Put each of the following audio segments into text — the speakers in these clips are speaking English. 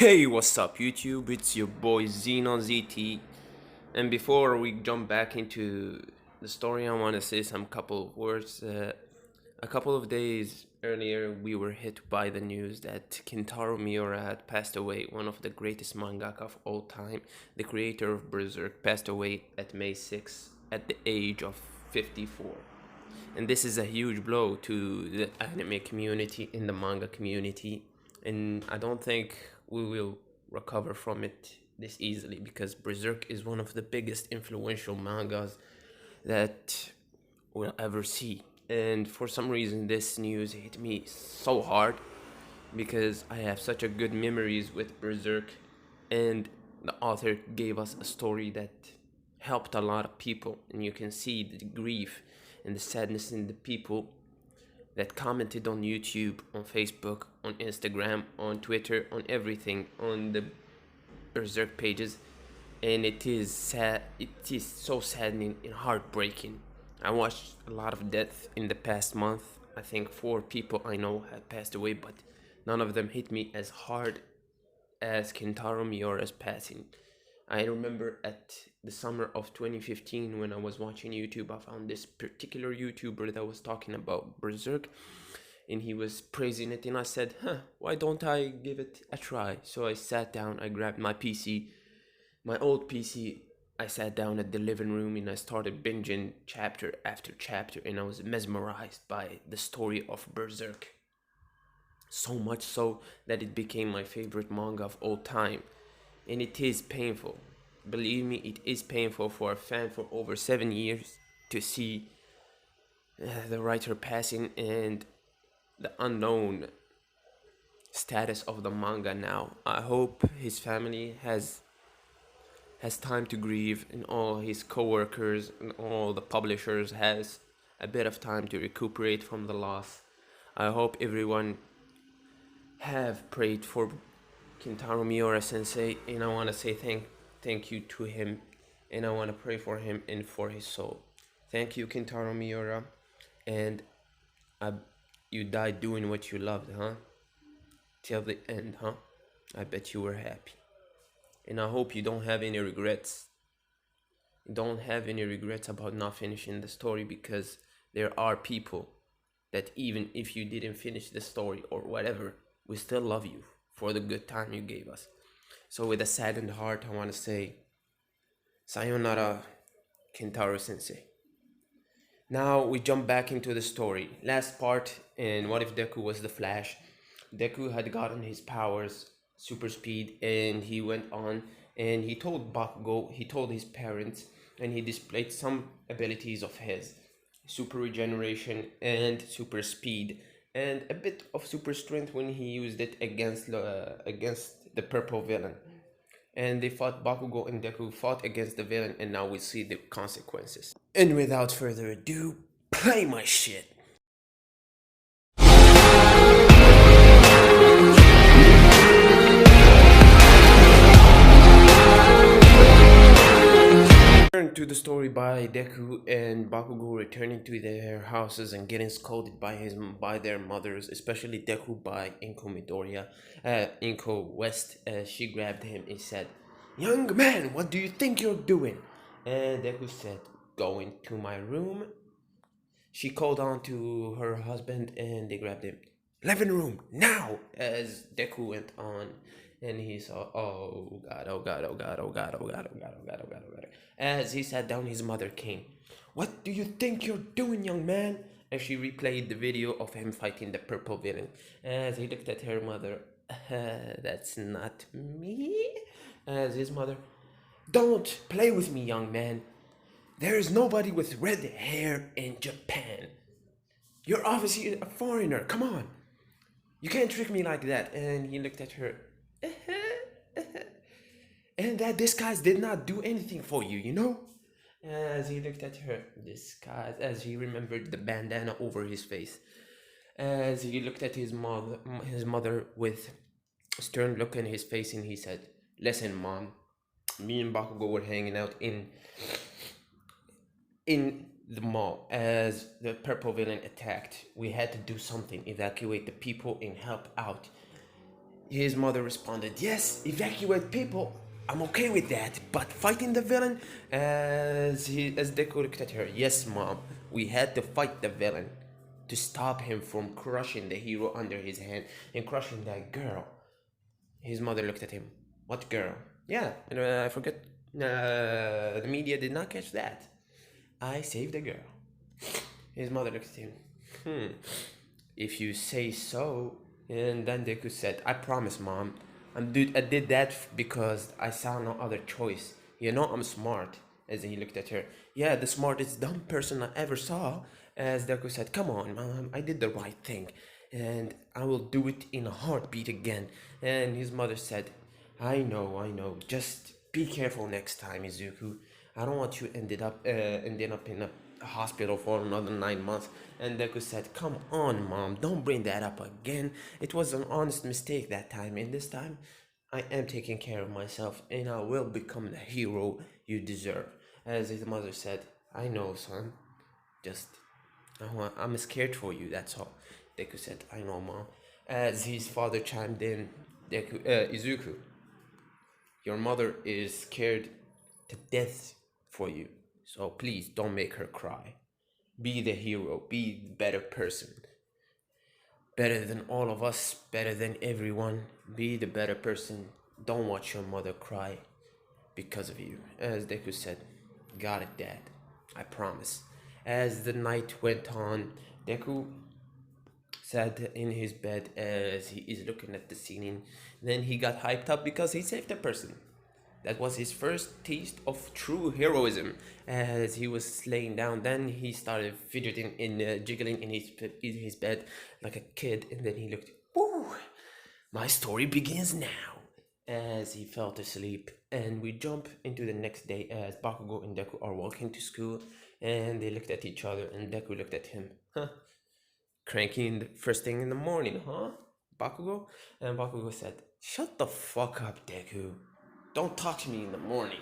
Hey, what's up, YouTube? It's your boy Xenon ZT. And before we jump back into the story, I want to say some couple of words. A couple of days earlier, we were hit by the news that Kentaro Miura had passed away, one of the greatest mangaka of all time. The creator of Berserk passed away at May 6th at the age of 54. And this is a huge blow to the anime community and the manga community, and I don't think we will recover from it this easily, because Berserk is one of the biggest influential mangas that we'll ever see. And for some reason this news hit me so hard, because I have such a good memories with Berserk, and the author gave us a story that helped a lot of people, and you can see the grief and the sadness in the people that commented on YouTube, on Facebook, on Instagram, on Twitter, on everything, on the Berserk pages. And it is sad, it is so saddening and heartbreaking. I watched a lot of death in the past month. I think 4 people I know have passed away, but none of them hit me as hard as Kentaro Miura's passing. I remember at the summer of 2015, when I was watching YouTube, I found this particular YouTuber that was talking about Berserk, and he was praising it, and I said, why don't I give it a try? So I sat down, I grabbed my PC, my old PC, I sat down at the living room, and I started binging chapter after chapter, and I was mesmerized by the story of Berserk. So much so that it became my favorite manga of all time. And it is painful. Believe me, it is painful for a fan for over 7 years to see the writer passing, and the unknown status of the manga now. I hope his family has time to grieve, and all his co-workers and all the publishers has a bit of time to recuperate from the loss. I hope everyone have prayed for Kintaro Miura sensei, and I want to say thank you to him, and I want to pray for him and for his soul. Thank you, Kintaro Miura, and I, you died doing what you loved, huh? Till the end, huh? I bet you were happy. And I hope you don't have any regrets. Don't have any regrets about not finishing the story, because there are people that even if you didn't finish the story or whatever, we still love you for the good time you gave us. So with a saddened heart, I want to say sayonara, Kentaro sensei. Now we jump back into the story. Last part, and what if Deku was the Flash? Deku had gotten his powers, super speed, and he went on and he told Bakugo, he told his parents, and he displayed some abilities of his: super regeneration and super speed, and a bit of super strength when he used it against the purple villain. And they fought, Bakugo and Deku fought against the villain, and now we see the consequences. And without further ado, play my shit. To the story by Deku and Bakugo returning to their houses and getting scolded by their mothers, especially Deku by Inko Midoriya, Inko West. She grabbed him and said, "Young man, what do you think you're doing?" And Deku said, "Going to my room." She called on to her husband and they grabbed him. "Living room, now!" As Deku went on, and he saw, oh god, oh god, oh god, oh god, oh god, oh god, oh god, oh god, oh god. As he sat down, his mother came. "What do you think you're doing, young man?" And she replayed the video of him fighting the purple villain. As he looked at her mother, "That's not me." As his mother, "Don't play with me, young man. There is nobody with red hair in Japan. You're obviously a foreigner. Come on. You can't trick me like that." And he looked at her. "And that disguise did not do anything for you, you know?" As he looked at her, disguise, as he remembered the bandana over his face. As he looked at his mother with a stern look in his face, and he said, "Listen, Mom, me and Bakugo were hanging out in the mall as the purple villain attacked. We had to do something, evacuate the people and help out. His mother responded, yes, evacuate people. I'm okay with that, but fighting the villain, as Deku looked at her, yes, mom, we had to fight the villain to stop him from crushing the hero under his hand and crushing that girl. His mother looked at him. What girl? Yeah, I forget. The media did not catch that. I saved the girl. His mother looked at him. Hmm. If you say so. And then Deku said, I promise, mom. I did that because I saw no other choice. You know I'm smart. As he looked at her. Yeah, the smartest dumb person I ever saw. As Deku said, come on, mom. I did the right thing. And I will do it in a heartbeat again. And his mother said, I know, I know. Just be careful next time, Izuku. I don't want you ending up in a hospital for another 9 months. And Deku said, come on, mom, don't bring that up again. It was an honest mistake that time, and this time I am taking care of myself and I will become the hero you deserve. As his mother said, I know, son. Just I'm scared for you, that's all. Deku said, I know, mom. As his father chimed in, Izuku, your mother is scared to death for you. So please don't make her cry. Be the hero. Be the better person. Better than all of us. Better than everyone. Be the better person. Don't watch your mother cry because of you. As Deku said, got it, Dad. I promise. As the night went on, Deku sat in his bed as he is looking at the ceiling. Then he got hyped up because he saved a person. That was his first taste of true heroism. As he was laying down, then he started fidgeting and jiggling in his bed like a kid. And then he looked, woo, my story begins now. As he fell to sleep. And we jump into the next day as Bakugo and Deku are walking to school. And they looked at each other and Deku looked at him. Huh? Cranky in the first thing in the morning, huh? Bakugo? And Bakugo said, shut the fuck up, Deku. Don't talk to me in the morning.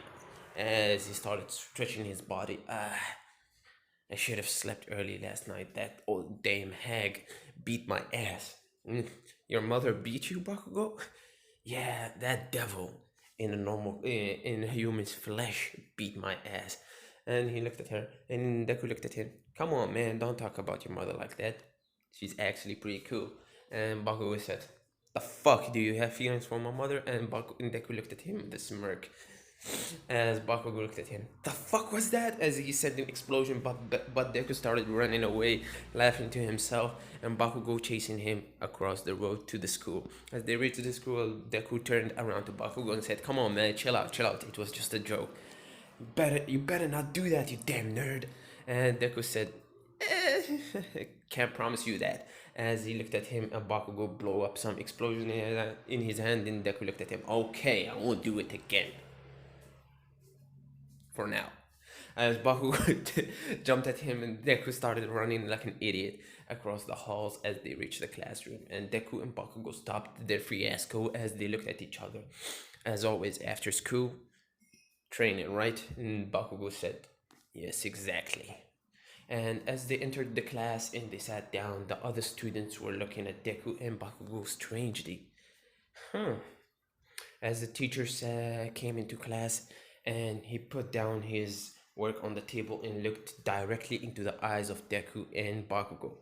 As he started stretching his body. I should have slept early last night. That old dame hag beat my ass. Your mother beat you, Bakugo? Yeah, that devil in a human's flesh beat my ass. And he looked at her, and Deku looked at him. Come on, man, don't talk about your mother like that. She's actually pretty cool. And Bakugo said, the fuck, do you have feelings for my mother? And Deku looked at him with a smirk. As Bakugo looked at him, the fuck was that? As he said an explosion, but Deku started running away, laughing to himself, and Bakugo chasing him across the road to the school. As they reached the school, Deku turned around to Bakugo and said, come on, man, chill out, chill out. It was just a joke. You better not do that, you damn nerd. And Deku said, can't promise you that. As he looked at him, and Bakugo blew up some explosion in his hand, and Deku looked at him. Okay, I won't do it again. For now. As Bakugo jumped at him, and Deku started running like an idiot across the halls as they reached the classroom. And Deku and Bakugo stopped their fiasco as they looked at each other. As always, after school, training, right? And Bakugo said, yes, exactly. And as they entered the class and they sat down, the other students were looking at Deku and Bakugo strangely. As the teacher came into class and he put down his work on the table and looked directly into the eyes of Deku and Bakugo.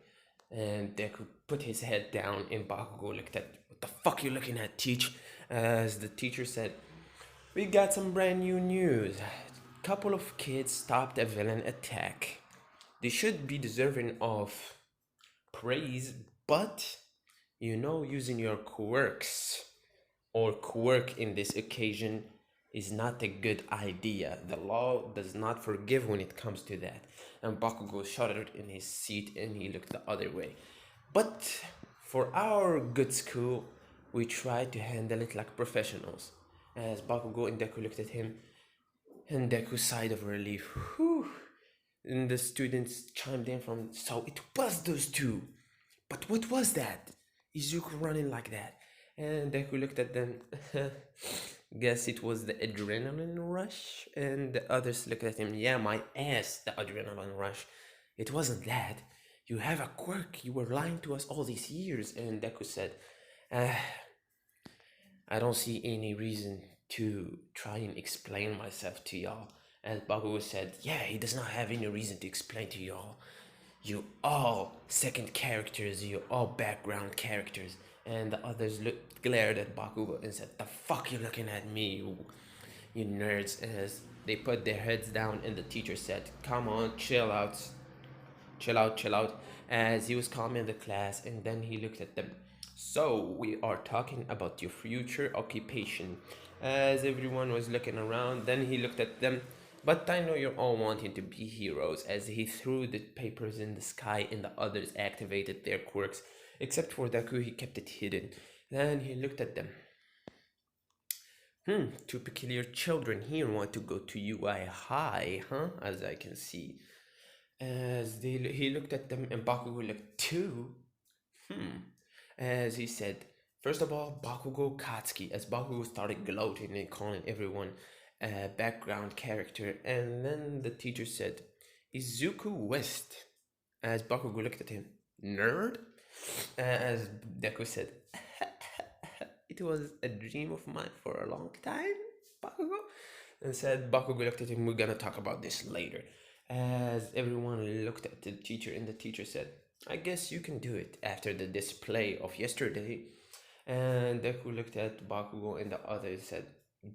And Deku put his head down and Bakugo looked at, what the fuck you looking at, teach? As the teacher said, we got some brand new news. A couple of kids stopped a villain attack. They should be deserving of praise, but using your quirks or quirk in this occasion is not a good idea. The law does not forgive when it comes to that. And Bakugo shuddered in his seat and he looked the other way. But for our good school, we try to handle it like professionals. As Bakugo and Deku looked at him, and Deku sighed of relief. Whew. And the students chimed in from, so it was those two. But what was that? Izuku running like that. And Deku looked at them. Guess it was the adrenaline rush. And the others looked at him. Yeah, my ass, the adrenaline rush. It wasn't that. You have a quirk. You were lying to us all these years. And Deku said, I don't see any reason to try and explain myself to y'all. As Bakugo said, yeah, he does not have any reason to explain to y'all. You all second characters, you all background characters. And the others glared at Bakugo and said, the fuck you looking at me, you nerds. As they put their heads down and the teacher said, come on, chill out, chill out, chill out, as he was calming the class, and then he looked at them. So, we are talking about your future occupation. As everyone was looking around, then he looked at them. But I know you're all wanting to be heroes, as he threw the papers in the sky and the others activated their quirks. Except for Deku, he kept it hidden. Then he looked at them. Two peculiar children here want to go to UI High, huh? As I can see. He looked at them and Bakugo looked too. As he said, first of all, Bakugo Katsuki, as Bakugo started gloating and calling everyone a background character, and then the teacher said, Izuku West, as Bakugo looked at him, nerd, as Deku said, it was a dream of mine for a long time, Bakugo, and said, Bakugo looked at him, we're gonna talk about this later, as everyone looked at the teacher, and the teacher said, I guess you can do it after the display of yesterday. And Deku looked at Bakugo and the others said,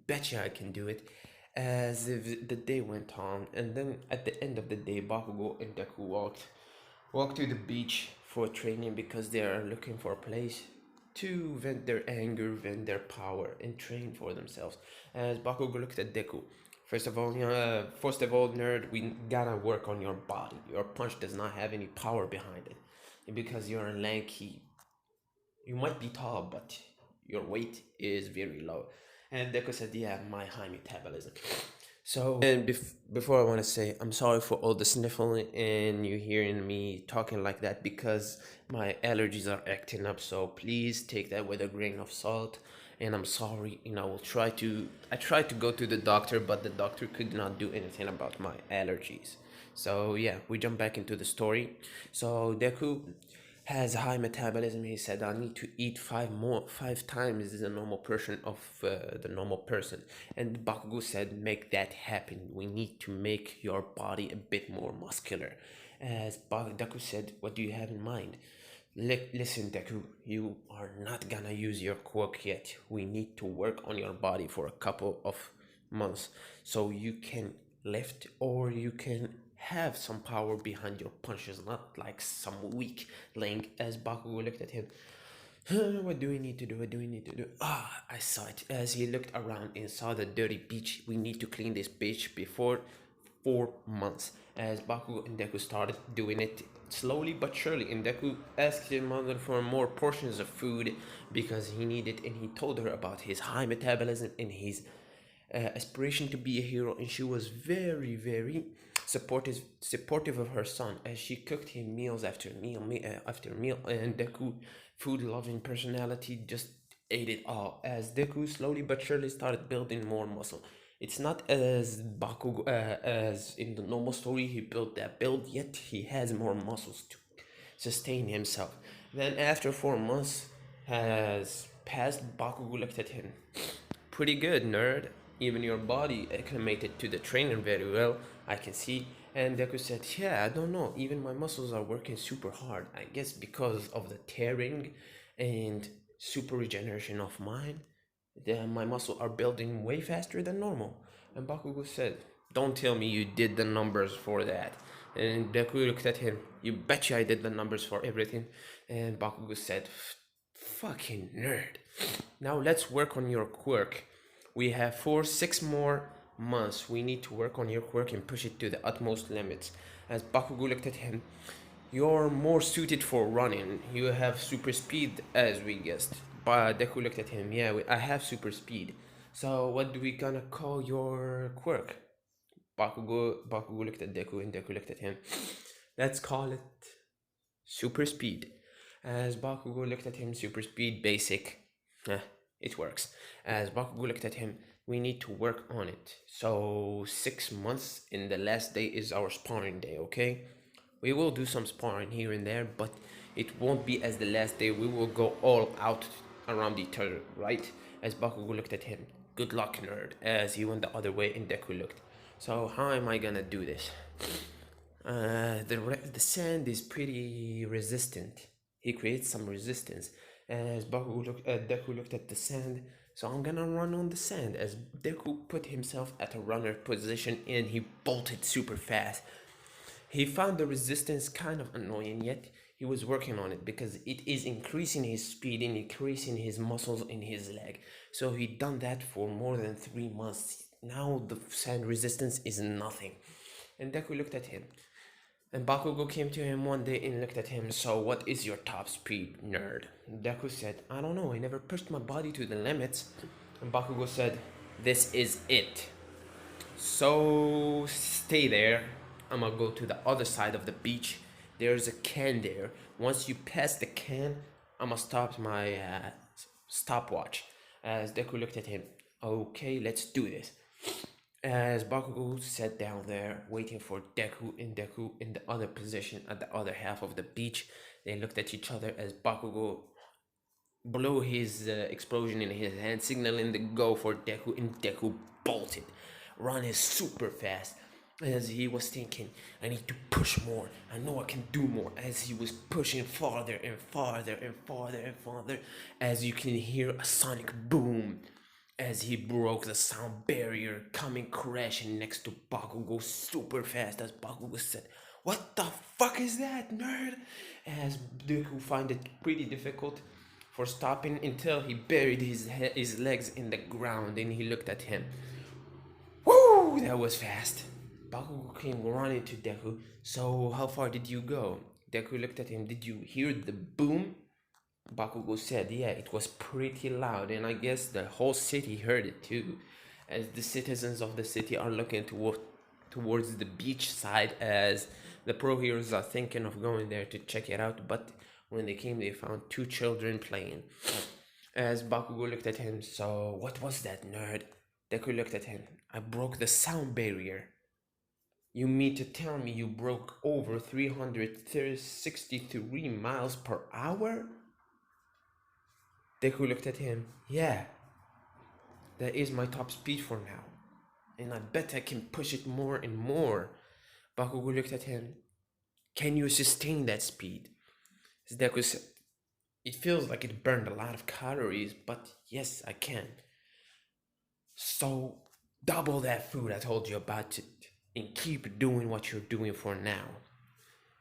betcha I can do it. As if the day went on, and then at the end of the day, Bakugo and Deku walked to the beach for training because they are looking for a place to vent their anger, vent their power, and train for themselves. As Bakugo looked at Deku, first of all, nerd, we gotta work on your body. Your punch does not have any power behind it, because you're lanky. You might be tall, but your weight is very low. And Deku said, yeah, my high metabolism. So, and before I want to say, I'm sorry for all the sniffling and you hearing me talking like that because my allergies are acting up. So please take that with a grain of salt. And I'm sorry, I tried to go to the doctor, but the doctor could not do anything about my allergies. So yeah, we jump back into the story. So Deku has high metabolism. He said, I need to eat five times the normal person of the normal person. And Bakugo said, make that happen. We need to make your body a bit more muscular. As Deku said, what do you have in mind? Listen, Deku, you are not gonna use your quirk yet. We need to work on your body for a couple of months so you can lift or you can have some power behind your punches, not like some weak link. As Bakugo looked at him, what do we need to do? What do we need to do? Ah, I saw it. As he looked around and saw the dirty beach, we need to clean this beach before 4 months. As Bakugo and Deku started doing it slowly but surely, and Deku asked his mother for more portions of food because he needed, and he told her about his high metabolism and his aspiration to be a hero, and she was very, very supportive of her son as she cooked him meals after after meal, and Deku, food loving personality, just ate it all. As Deku slowly but surely started building more muscle. It's not as Bakugo as in the normal story he built that build, yet he has more muscles to sustain himself. Then after 4 months has passed, Bakugo looked at him. Pretty good, nerd. Even your body acclimated to the trainer very well, I can see. And Deku said, yeah, I don't know. Even my muscles are working super hard. I guess because of the tearing and super regeneration of mine, my muscles are building way faster than normal. And Bakugo said, don't tell me you did the numbers for that. And Deku looked at him, you betcha I did the numbers for everything. And Bakugo said, fucking nerd. Now let's work on your quirk. We have 6 more months. We need to work on your quirk and push it to the utmost limits. As Bakugo looked at him, you're more suited for running. You have super speed, as we guessed. But Deku looked at him. Yeah, I have super speed. So what do we gonna call your quirk? Bakugo looked at Deku and Deku looked at him. Let's call it super speed. As Bakugo looked at him, super speed, basic. It works. As Bakugo looked at him, we need to work on it. So 6 months and the last day is our sparring day, okay? We will do some sparring here and there, but it won't be as the last day. We will go all out around each other, right? As Bakugo looked at him. Good luck, nerd. As he went the other way and Deku looked. So how am I gonna do this? The sand is pretty resistant. He creates some resistance. As Deku looked at the sand, so I'm gonna run on the sand. As Deku put himself at a runner position and he bolted super fast. He found the resistance kind of annoying, yet he was working on it because it is increasing his speed and increasing his muscles in his leg. So he done that for more than 3 months. Now the sand resistance is nothing. And Deku looked at him. And Bakugo came to him one day and looked at him. So what is your top speed, nerd? Deku said, I don't know, I never pushed my body to the limits. And Bakugo said, this is it. So stay there. I'm gonna go to the other side of the beach. There's a can there. Once you pass the can, I'm gonna stop my stopwatch. As Deku looked at him, okay, let's do this. As Bakugo sat down there, waiting for Deku in the other position at the other half of the beach, they looked at each other as Bakugo blew his explosion in his hand, signaling the go for Deku, and Deku bolted, running super fast. As he was thinking, I need to push more. I know I can do more. As he was pushing farther and farther and farther and farther, as you can hear a sonic boom as he broke the sound barrier, coming crashing next to Bakugo super fast. As Bakugo said, what the fuck is that, nerd? As Deku found it pretty difficult for stopping until he buried his legs in the ground and he looked at him. Woo! That was fast. Bakugo came running to Deku. So how far did you go? Deku looked at him. Did you hear the boom? Bakugo said, yeah, it was pretty loud, and I guess the whole city heard it too, as the citizens of the city are looking towards the beach side, as the pro heroes are thinking of going there to check it out, but when they came, they found two children playing. As Bakugo looked at him, so what was that, nerd? Deku looked at him. I broke the sound barrier. You mean to tell me you broke over 363 miles per hour? Deku looked at him. Yeah, that is my top speed for now. And I bet I can push it more and more. Bakugo looked at him. Can you sustain that speed? Deku said, it feels like it burned a lot of calories, but yes, I can. So, double that food I told you about it, and keep doing what you're doing for now.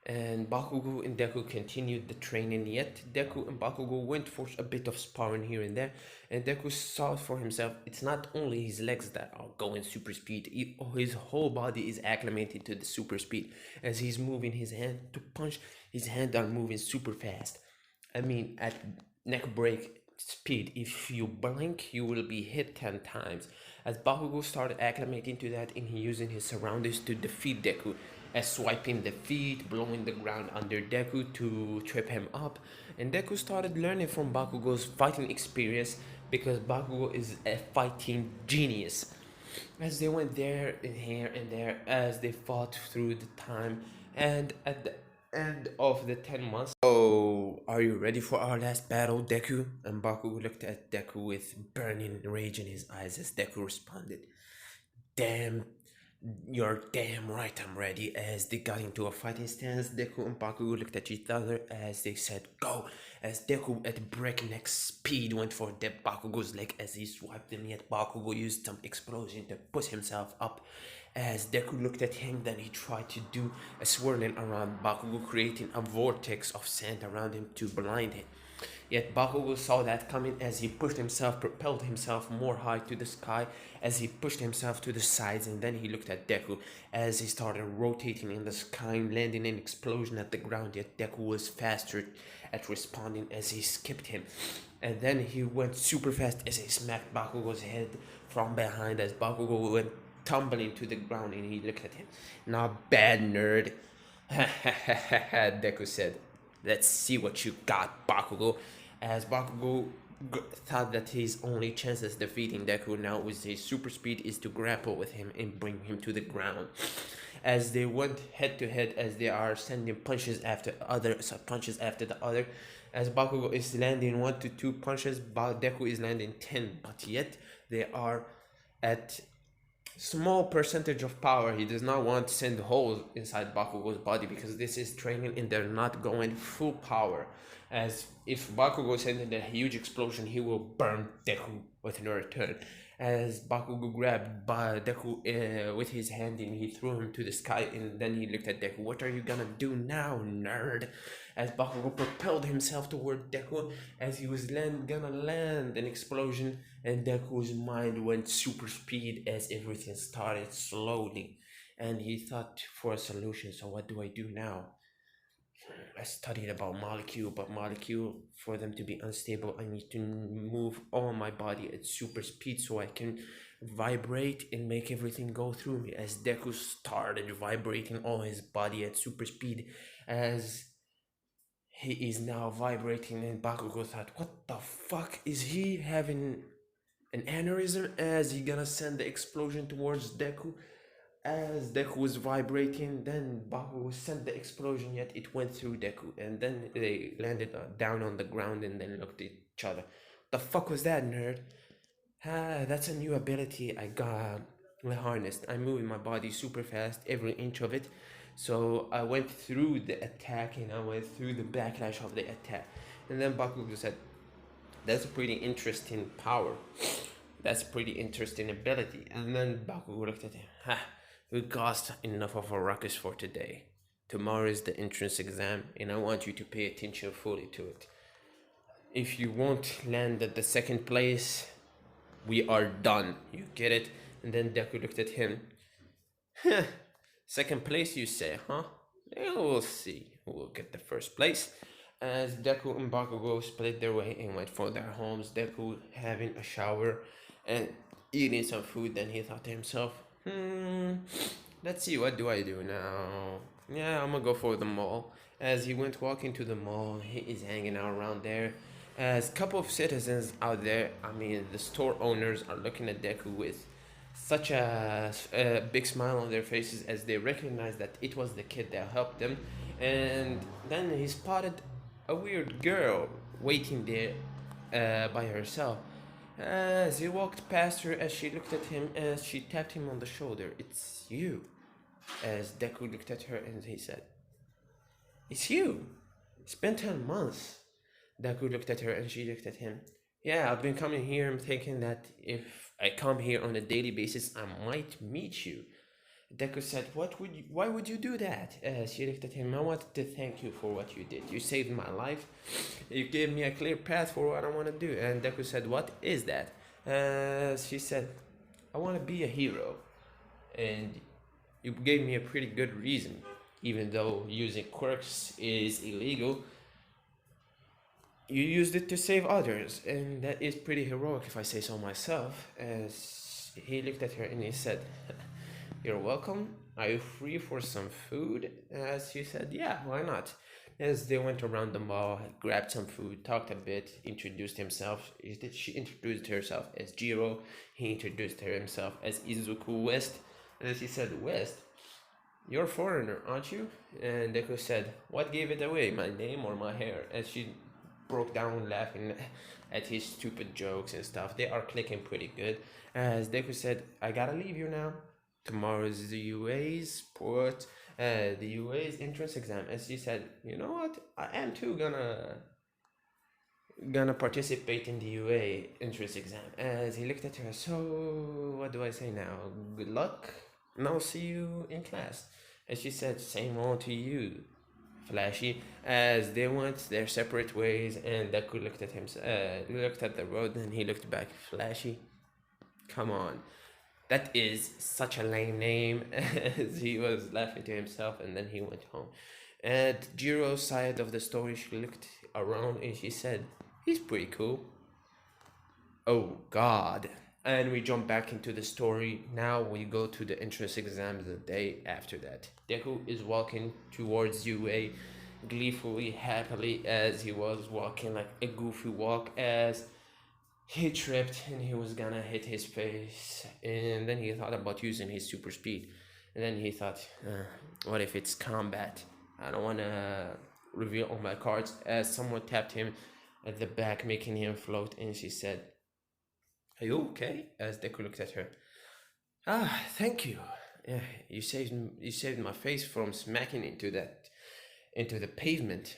And Bakugo and Deku continued the training, yet Deku and Bakugo went for a bit of sparring here and there, and Deku saw for himself it's not only his legs that are going super speed, his whole body is acclimated to the super speed. As he's moving his hand to punch, his hands are moving super fast. I mean, at neck break speed, if you blink, you will be hit 10 times. As Bakugo started acclimating to that and he using his surroundings to defeat Deku, as swiping the feet, blowing the ground under Deku to trip him up, and Deku started learning from Bakugo's fighting experience because Bakugo is a fighting genius. As they went there and here and there, as they fought through the time, and at the end of the 10 months. Oh, are you ready for our last battle, Deku? And Bakugo looked at Deku with burning rage in his eyes as Deku responded, damn, you're damn right I'm ready. As they got into a fighting stance, Deku and Bakugo looked at each other as they said, go! As Deku at breakneck speed went for Bakugo's leg as he swiped him, yet Bakugo used some explosion to push himself up. As Deku looked at him, then he tried to do a swirling around Bakugo, creating a vortex of sand around him to blind him. Yet Bakugo saw that coming as he pushed himself, propelled himself more high to the sky as he pushed himself to the sides, and then he looked at Deku as he started rotating in the sky, landing an explosion at the ground, yet Deku was faster at responding as he skipped him. And then he went super fast as he smacked Bakugo's head from behind as Bakugo went tumbling to the ground and he looked at him. Not bad, nerd. Deku said. Let's see what you got, Bakugo. As Bakugo thought that his only chance at defeating Deku now with his super speed is to grapple with him and bring him to the ground. As they went head to head, as they are sending punches after the other, As Bakugo is landing 1 to 2 punches, Deku is landing 10, but yet they are at small percentage of power. He does not want to send holes inside Bakugo's body because this is training and they're not going full power. As if Bakugo sends a huge explosion, he will burn Deku with no return. As Bakugo grabbed Deku with his hand and he threw him to the sky, and then he looked at Deku. What are you gonna do now, nerd? As Bakugo propelled himself toward Deku as he was gonna land an explosion, and Deku's mind went super speed as everything started slowly. And he thought for a solution. So what do I do now? I studied about molecule, but molecule, for them to be unstable, I need to move all my body at super speed so I can vibrate and make everything go through me. As Deku started vibrating all his body at super speed, as he is now vibrating, and Bakugo thought, what the fuck, is he having an aneurysm? As he gonna send the explosion towards Deku. As Deku was vibrating, then Bakugo sent the explosion, yet it went through Deku, and then they landed down on the ground and then looked at each other. The fuck was that, nerd? Ah, that's a new ability I got harnessed. I'm moving my body super fast, every inch of it. So I went through the attack and I went through the backlash of the attack. And then Bakugo said, that's a pretty interesting power. That's a pretty interesting ability. And then Bakugo looked at him. Ha, we caused enough of a ruckus for today. Tomorrow is the entrance exam, and I want you to pay attention fully to it. If you won't land at the second place, we are done. You get it? And then Deku looked at him. Second place, you say, huh? Yeah, we'll see who will get the first place. As Deku and Bakugo split their way and went for their homes, Deku having a shower and eating some food, then he thought to himself, let's see, what do I do now? Yeah, I'm gonna go for the mall. As he went walking to the mall, he is hanging out around there. As a couple of citizens out there, I mean, the store owners are looking at Deku with such a big smile on their faces as they recognize that it was the kid that helped them. And then he spotted a weird girl waiting there by herself. As he walked past her, as she looked at him, as she tapped him on the shoulder, "It's you." As Deku looked at her and he said, "It's you. It's been 10 months." Deku looked at her and she looked at him. "Yeah, I've been coming here. I'm thinking that if I come here on a daily basis, I might meet you." Deku said, why would you do that? She looked at him. "I wanted to thank you for what you did. You saved my life. You gave me a clear path for what I want to do." And Deku said, "What is that?" She said, "I want to be a hero. And you gave me a pretty good reason. Even though using quirks is illegal, you used it to save others. And that is pretty heroic if I say so myself." As he looked at her and he said, "You're welcome. Are you free for some food?" As she said, "Yeah, why not?" As they went around the mall, grabbed some food, talked a bit, introduced himself. She introduced herself as Jiro. He introduced himself as Izuku West. And she said, "West, you're a foreigner, aren't you?" And Deku said, "What gave it away, my name or my hair?" As she broke down laughing at his stupid jokes and stuff. They are clicking pretty good. As Deku said, "I gotta leave you now. Tomorrow's the UA's the UA's entrance exam." As she said, "You know what? I am too gonna participate in the UA entrance exam." As he looked at her, "So what do I say now? Good luck, and I'll see you in class." As she said, "Same old to you, Flashy." As they went their separate ways, and Deku looked at him, looked at the road, and he looked back. "Flashy, come on. That is such a lame name." As he was laughing to himself, and then he went home. At Jiro's side of the story, she looked around and she said, "He's pretty cool." Oh God. And we jump back into the story. Now we go to the entrance exam the day after that. Deku is walking towards UA gleefully, happily, as he was walking like a goofy walk, as he tripped and he was gonna hit his face. And then he thought about using his super speed. And then he thought, what if it's combat? I don't wanna reveal all my cards as someone tapped him at the back, making him float. And she said, "Are you okay?" As Deku looked at her. Ah, thank you. Yeah, you saved my face from smacking into the pavement.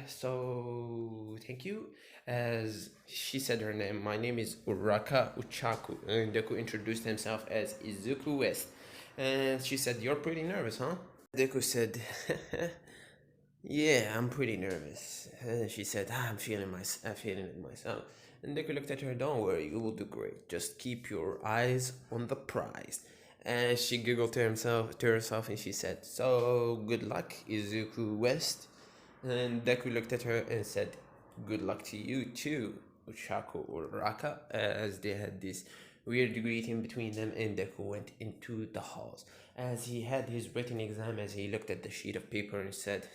So thank you. As she said her name, my name is Uraka Uchaku. And Deku introduced himself as Izuku West. And she said, "You're pretty nervous, huh?" Deku said, "Yeah, I'm pretty nervous." And she said, I'm feeling it myself." And Deku looked at her. "Don't worry, you will do great. Just keep your eyes on the prize." And she giggled to herself, and she said, "So good luck, Izuku West." And Deku looked at her and said, "Good luck to you too, Uchaku Uraka," as they had this weird greeting between them, and Deku went into the halls. As he had his written exam, as he looked at the sheet of paper and said,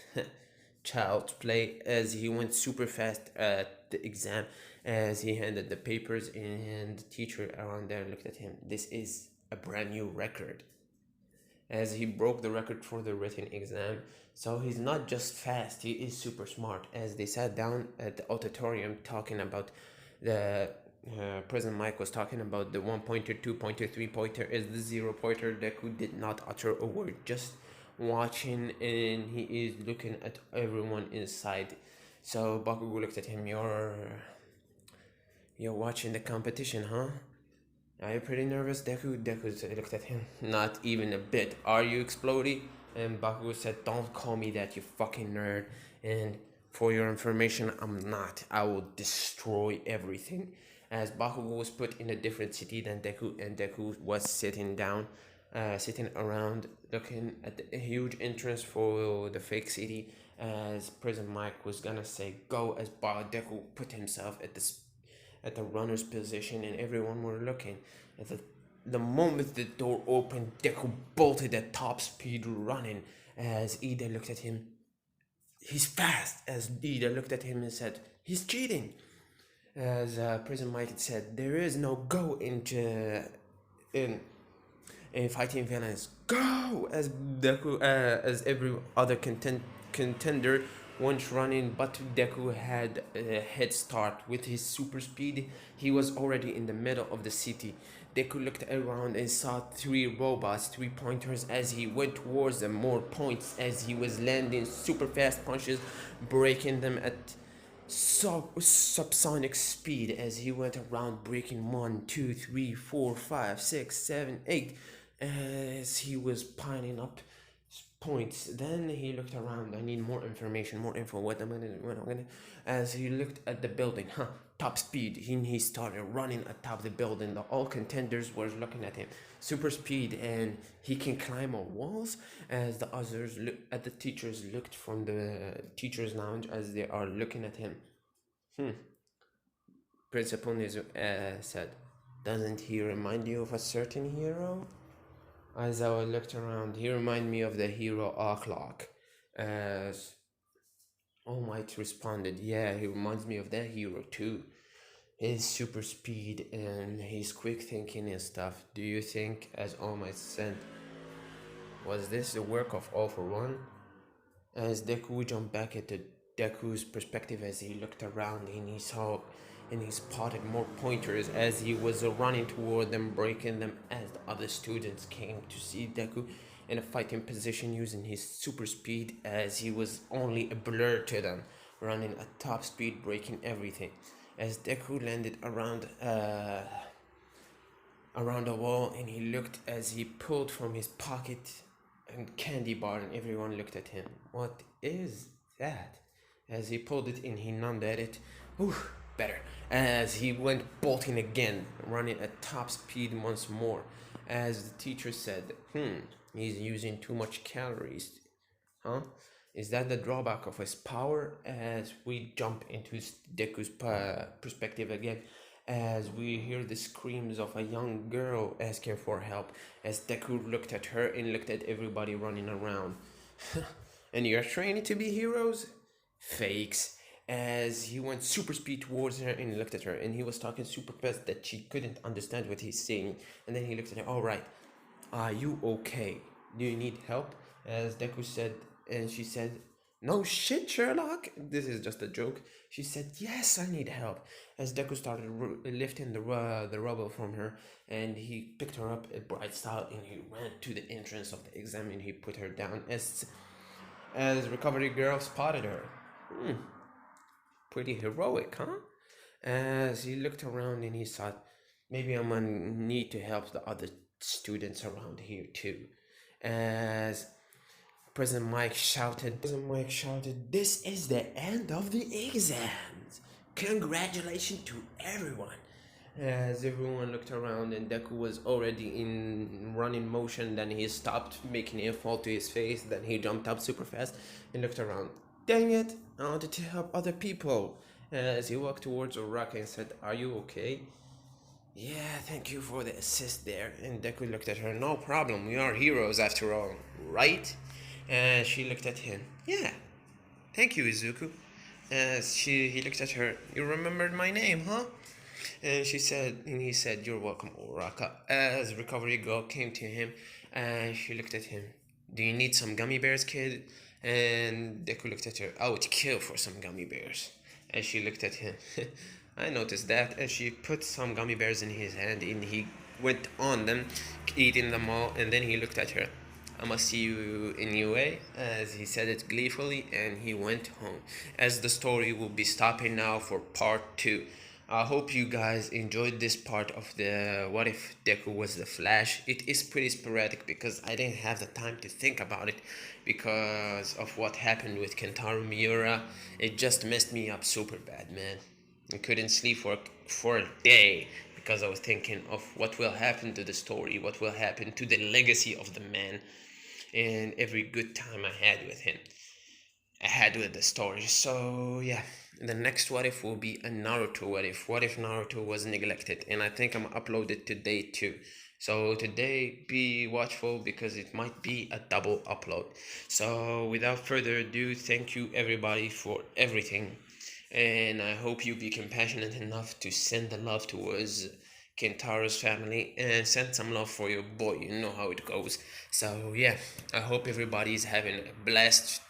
"Child's play," as he went super fast at the exam, as he handed the papers, and the teacher around there looked at him. "This is a brand new record," as he broke the record for the written exam. So he's not just fast, he is super smart. As they sat down at the auditorium talking about the President Mike was talking about the 1 pointer, 2 pointer, 3 pointer, as the 0 pointer. Deku did not utter a word, just watching, and he is looking at everyone inside. So Bakugo looked at him. You're watching the competition, huh? Are you pretty nervous, Deku?" Deku looked at him. "Not even a bit. Are you, Explody?" And Bakugo said, "Don't call me that, you fucking nerd. And for your information, I'm not. I will destroy everything." As Bakugo was put in a different city than Deku, and Deku was sitting around looking at the huge entrance for the fake city, as Prison Mike was gonna say go, as Deku put himself at the runner's position, and everyone were looking. At the moment the door opened, Deku bolted at top speed running. As Ida looked at him, "He's fast." As Ida looked at him and said, "He's cheating." As Prison Mike said, "There is no go in fighting villains. Go!" As Deku, as every other contender went running, but Deku had a head start with his super speed. He was already in the middle of the city. Deku looked around and saw 3 robots, 3 pointers, as he went towards them. More points, as he was landing super fast punches, breaking them at subsonic speed, as he went around breaking 1, 2, 3, 4, 5, 6, 7, 8, as he was piling up points. Then he looked around. "I need more information, more info. What am I gonna?" As he looked at the building, top speed. He started running atop the building. All contenders were looking at him. Super speed, and he can climb on walls. As the others at the teachers looked from the teachers' lounge, as they are looking at him. Principal Nizu said, "Doesn't he remind you of a certain hero?" As I looked around, "He reminded me of the hero Akhlaq." As All Might responded, "Yeah, he reminds me of that hero too. His super speed and his quick thinking and stuff." "Do you think," as All Might said, "was this the work of All for One?" As Deku jumped back into Deku's perspective, as he looked around, and he spotted more pointers as he was running toward them, breaking them, as the other students came to see Deku in a fighting position using his super speed, as he was only a blur to them, running at top speed, breaking everything. As Deku landed around a wall, and he looked, as he pulled from his pocket a candy bar, and everyone looked at him. "What is that?" As he pulled it and he numbed at it. "Ooh, better." As he went bolting again, running at top speed once more. As the teacher said, "He's using too much calories, huh? Is that the drawback of his power?" As we jump into Deku's perspective again, as we hear the screams of a young girl asking for help, as Deku looked at her and looked at everybody running around. "And you're training to be heroes? Fakes." As he went super speed towards her and looked at her, and he was talking super fast that she couldn't understand what he's saying. And then he looked at her. "All right, are you okay? Do you need help?" As Deku said, and she said, No shit, Sherlock. This is just a joke. She said, yes, I need help. As Deku started lifting the rubble from her, and he picked her up at bright style, and he ran to the entrance of the exam, and he put her down. As recovery girl spotted her. Hmm, pretty heroic, huh? As he looked around and he thought, maybe I'm gonna need to help the other students around here too. As President Mike shouted, this is the end of the exams. Congratulations to everyone. As everyone looked around and Deku was already in running motion, then he stopped, making it fall to his face, then he jumped up super fast and looked around. Dang it, I wanted to help other people. As he walked towards Uraka and said, are you okay? Yeah, thank you for the assist there. And Deku looked at her, no problem, we are heroes after all, right? And she looked at him, yeah, thank you, Izuku. He looked at her, you remembered my name, huh? And he said, you're welcome, Uraka. As Recovery Girl came to him, and she looked at him, do you need some gummy bears, kid? And Deku looked at her, I would kill for some gummy bears. And she looked at him, I noticed that. And she put some gummy bears in his hand, and he went on them, eating them all. And then he looked at her, I must see you in UA, as he said it gleefully, and he went home. As the story will be stopping now for part 2. I hope you guys enjoyed this part of the what if Deku was the Flash. It is pretty sporadic because I didn't have the time to think about it because of what happened with Kentaro Miura. It just messed me up super bad, man. I couldn't sleep for a day because I was thinking of what will happen to the story, what will happen to the legacy of the man, and every good time I had with him. I had with the story. So yeah, the next what if will be a Naruto what if. What if Naruto was neglected? And I think I'm uploaded today too. So today be watchful because it might be a double upload. So without further ado, thank you everybody for everything. And I hope you be compassionate enough to send the love towards Kentaro's family and send some love for your boy. You know how it goes. So yeah, I hope everybody's having a blast,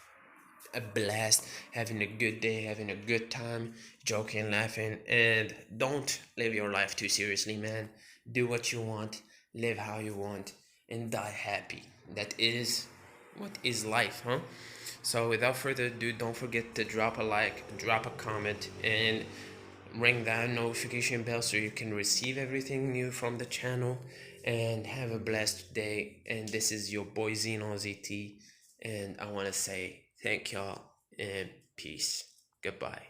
having a good day, having a good time, joking, laughing, and don't live your life too seriously, man. Do what you want, live how you want, and die happy. That is what is life, huh? So, without further ado, don't forget to drop a like, drop a comment, and ring that notification bell so you can receive everything new from the channel. And have a blessed day. And this is your boy Xeno ZT, and I want to say thank y'all and peace. Goodbye.